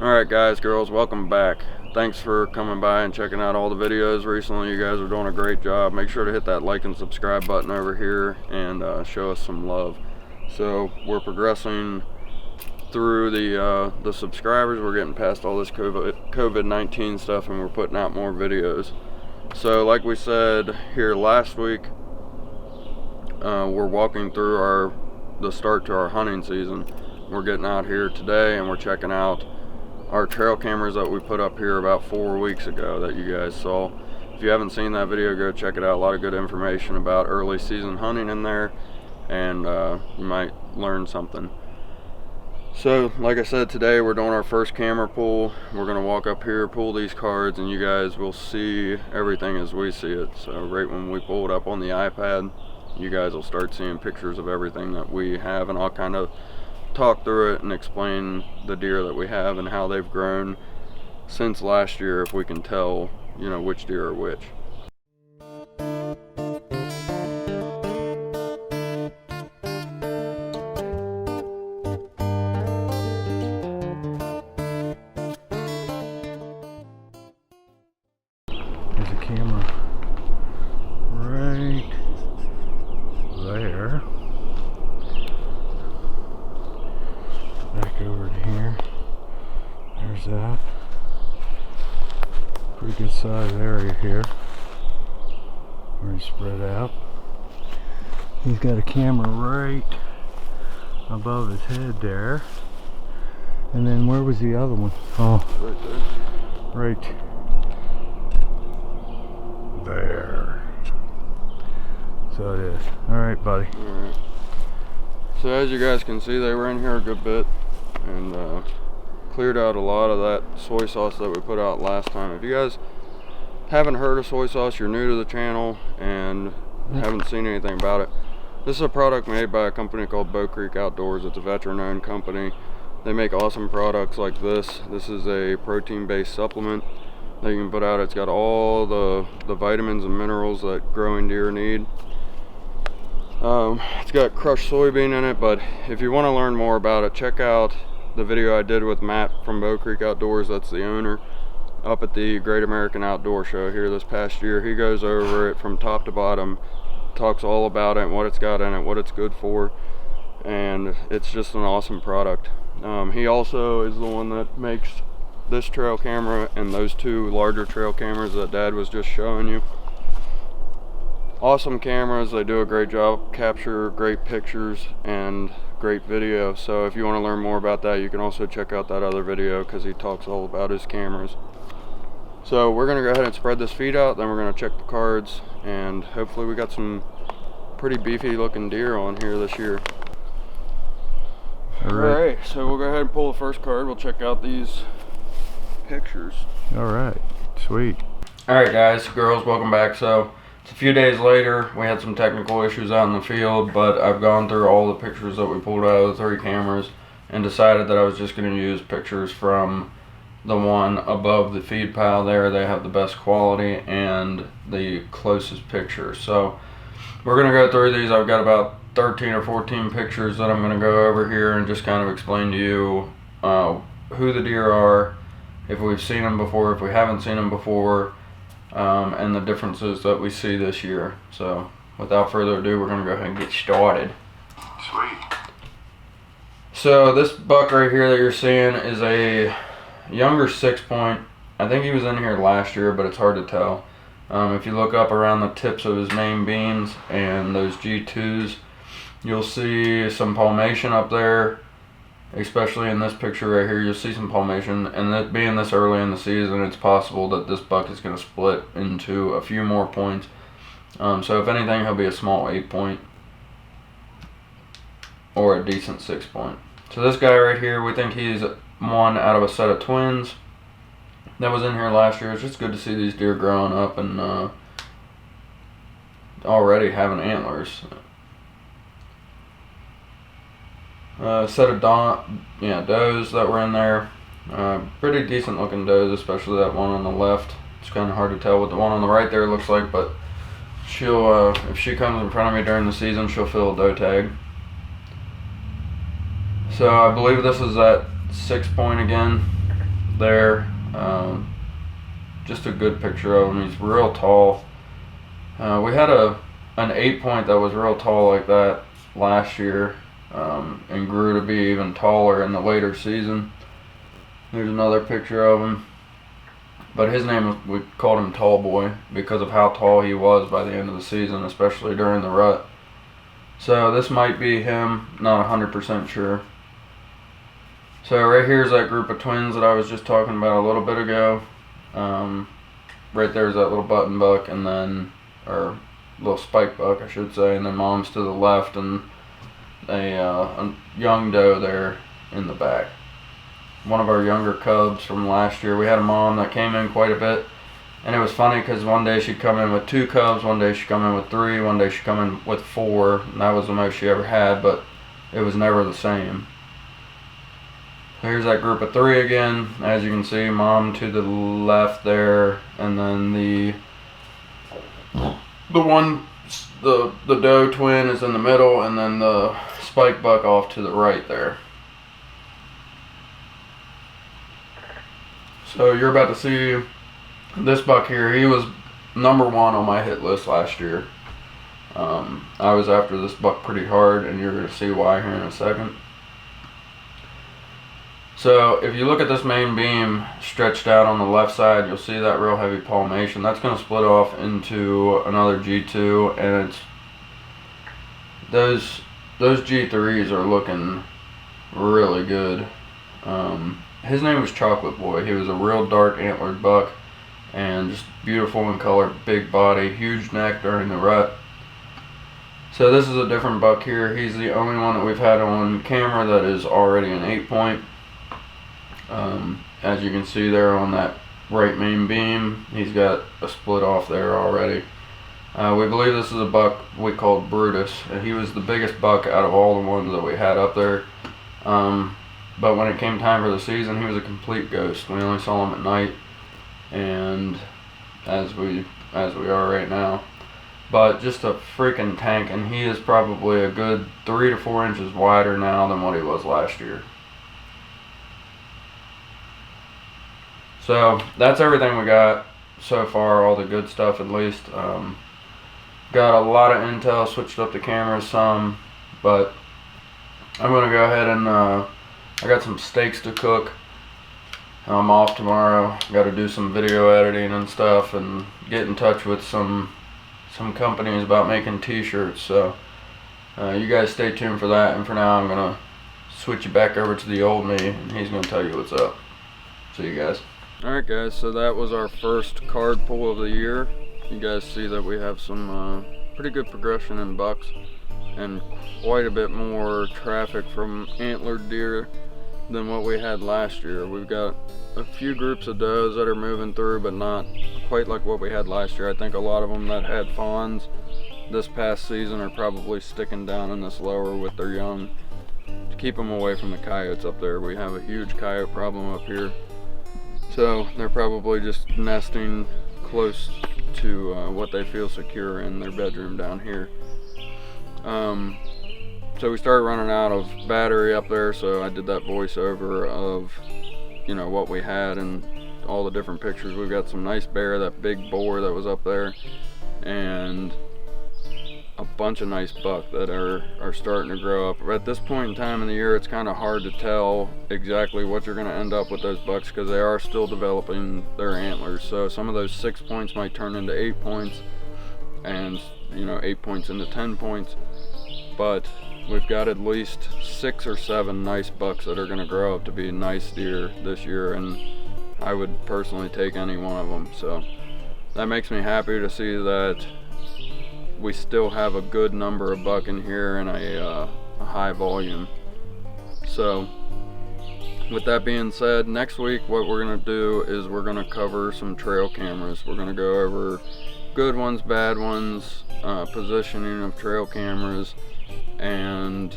Alright guys, girls, welcome back. Thanks for coming by and checking out all the videos recently. You guys are doing a great job. Make sure to hit that like and subscribe button over here and show us some love. So we're progressing through the subscribers. We're getting past all this COVID-19 stuff and we're putting out more videos. So like we said here last week, we're walking through the start to our hunting season. We're getting out here today and we're checking out our trail cameras that we put up here about 4 weeks ago that you guys saw. If you haven't seen that video, go check it out. A lot of good information about early season hunting in there, and you might learn something. So like I said, today we're doing our first camera pull. We're going to walk up here, pull these cards, and you guys will see everything as we see it. So right when we pull it up on the iPad, you guys will start seeing pictures of everything that we have, and I'll kind of talk through it and explain the deer that we have and how they've grown since last year, if we can tell, you know, which deer are which. There's a camera right there. Back over to here. There's that. Pretty good size area here. Pretty spread out. He's got a camera right above his head there. And then where was the other one? Oh, right there. So it is. Alright, buddy. Alright. So as you guys can see, they were in here a good bit and cleared out a lot of that soy sauce that we put out last time. If you guys haven't heard of soy sauce, you're new to the channel and haven't seen anything about it, this is a product made by a company called Bow Creek Outdoors. It's a veteran-owned company. They make awesome products like this. This is a protein-based supplement that you can put out. It's got all the vitamins and minerals that growing deer need. It's got crushed soybean in it, but if you want to learn more about it, check out the video I did with Matt from Bow Creek Outdoors. That's the owner, up at the Great American Outdoor Show here this past year. He goes over it from top to bottom, talks all about it, what it's got in it, what it's good for, and it's just an awesome product. He also is the one that makes this trail camera and those two larger trail cameras that Dad was just showing you. Awesome cameras. They do a great job, capture great pictures and great video. So if you want to learn more about that, you can also check out that other video because he talks all about his cameras. So we're going to go ahead and spread this feed out, then we're going to check the cards, and hopefully we got some pretty beefy looking deer on here this year. Alright, so we'll go ahead and pull the first card. We'll check out these pictures. Alright, sweet. Alright guys, girls, welcome back. So it's a few days later. We had some technical issues out in the field, but I've gone through all the pictures that we pulled out of the 3 cameras and decided that I was just going to use pictures from the one above the feed pile there. They have the best quality and the closest pictures. So we're going to go through these. I've got about 13 or 14 pictures that I'm going to go over here and just kind of explain to you who the deer are, if we've seen them before, if we haven't seen them before, and the differences that we see this year. So without further ado, we're going to go ahead and get started. Sweet. So this buck right here that you're seeing is a younger 6-point. I think he was in here last year, but it's hard to tell. If you look up around the tips of his main beams and those G2s, you'll see some palmation up there. Especially in this picture right here, you'll see some palmation, and that being this early in the season, it's possible that this buck is going to split into a few more points. So if anything, he'll be a small 8-point or a decent 6-point. So this guy right here, we think he's one out of a set of twins that was in here last year. It's just good to see these deer growing up and already having antlers. Set of does that were in there. Pretty decent looking does, especially that one on the left. It's kind of hard to tell what the one on the right there looks like, but she'll if she comes in front of me during the season, she'll fill a doe tag. So I believe this is that 6-point again. there. Just a good picture of him. He's real tall. We had an 8-point that was real tall like that last year, and grew to be even taller in the later season. Here's another picture of him. But his name was, we called him Tall Boy because of how tall he was by the end of the season, especially during the rut. So this might be him, not 100% sure. So right here's that group of twins that I was just talking about a little bit ago. Right there's that little button buck, and then, or little spike buck I should say, and then mom's to the left, and a young doe there in the back. One of our younger cubs from last year. We had a mom that came in quite a bit, and it was funny because one day she'd come in with 2 cubs, one day she'd come in with 3, one day she'd come in with 4, and that was the most she ever had, but it was never the same. Here's that group of 3 again. As you can see, mom to the left there, and then the doe twin is in the middle, and then the spike buck off to the right there. So you're about to see this buck here. He was number 1 on my hit list last year. I was after this buck pretty hard, and you're going to see why here in a second. So if you look at this main beam stretched out on the left side, you'll see that real heavy palmation. That's going to split off into another G2, and it's those G3s are looking really good. His name was Chocolate Boy. He was a real dark antlered buck, and just beautiful in color, big body, huge neck during the rut. So this is a different buck here. He's the only one that we've had on camera that is already an 8-point. As you can see there on that right main beam, he's got a split off there already. We believe this is a buck we called Brutus. He was the biggest buck out of all the ones that we had up there. But when it came time for the season, he was a complete ghost. We only saw him at night, and as we are right now. But just a freaking tank, and he is probably a good 3 to 4 inches wider now than what he was last year. So that's everything we got so far, all the good stuff at least. Got a lot of intel, switched up the cameras some, but I'm going to go ahead and I got some steaks to cook. I'm off tomorrow. Got to do some video editing and stuff, and get in touch with some companies about making t-shirts. So you guys stay tuned for that, and for now I'm going to switch you back over to the old me, and he's going to tell you what's up. See you guys. Alright guys, so that was our first card pull of the year. You guys see that we have some pretty good progression in bucks, and quite a bit more traffic from antlered deer than what we had last year. We've got a few groups of does that are moving through, but not quite like what we had last year. I think a lot of them that had fawns this past season are probably sticking down in this lower with their young to keep them away from the coyotes up there. We have a huge coyote problem up here. So they're probably just nesting close to what they feel secure in their bedroom down here. So we started running out of battery up there, so I did that voiceover of, you know, what we had and all the different pictures. We've got some nice bear, that big boar that was up there, and a bunch of nice buck that are starting to grow up. At this point in time in the year, it's kind of hard to tell exactly what you're going to end up with those bucks, because they are still developing their antlers. So some of those 6 points might turn into 8 points, and 8 points into 10 points. But we've got at least 6 or 7 nice bucks that are going to grow up to be nice deer this year, and I would personally take any one of them. So that makes me happy to see that we still have a good number of buck in here and a high volume. So with that being said, next week what we're going to do is we're going to cover some trail cameras. We're going to go over good ones, bad ones, positioning of trail cameras, and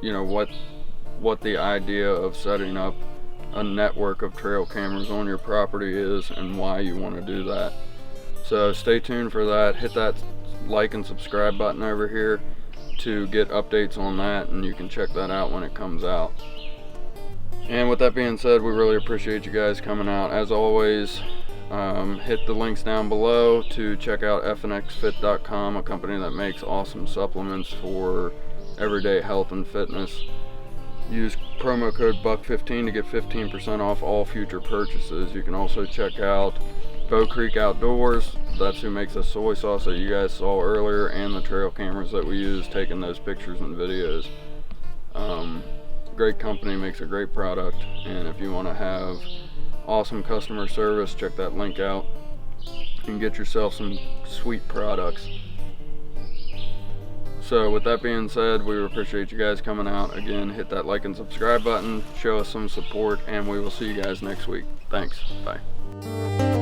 what the idea of setting up a network of trail cameras on your property is and why you want to do that. So stay tuned for that. Hit that like and subscribe button over here to get updates on that, and you can check that out when it comes out. And with that being said, we really appreciate you guys coming out. As always, hit the links down below to check out fnxfit.com, a company that makes awesome supplements for everyday health and fitness. Use promo code BUCK15 to get 15% off all future purchases. You can also check out Bow Creek Outdoors. That's who makes the soy sauce that you guys saw earlier, and the trail cameras that we use taking those pictures and videos. Great company, makes a great product, and if you want to have awesome customer service, check that link out and get yourself some sweet products. So with that being said, we appreciate you guys coming out. Again, hit that like and subscribe button, show us some support, and we will see you guys next week. Thanks. Bye.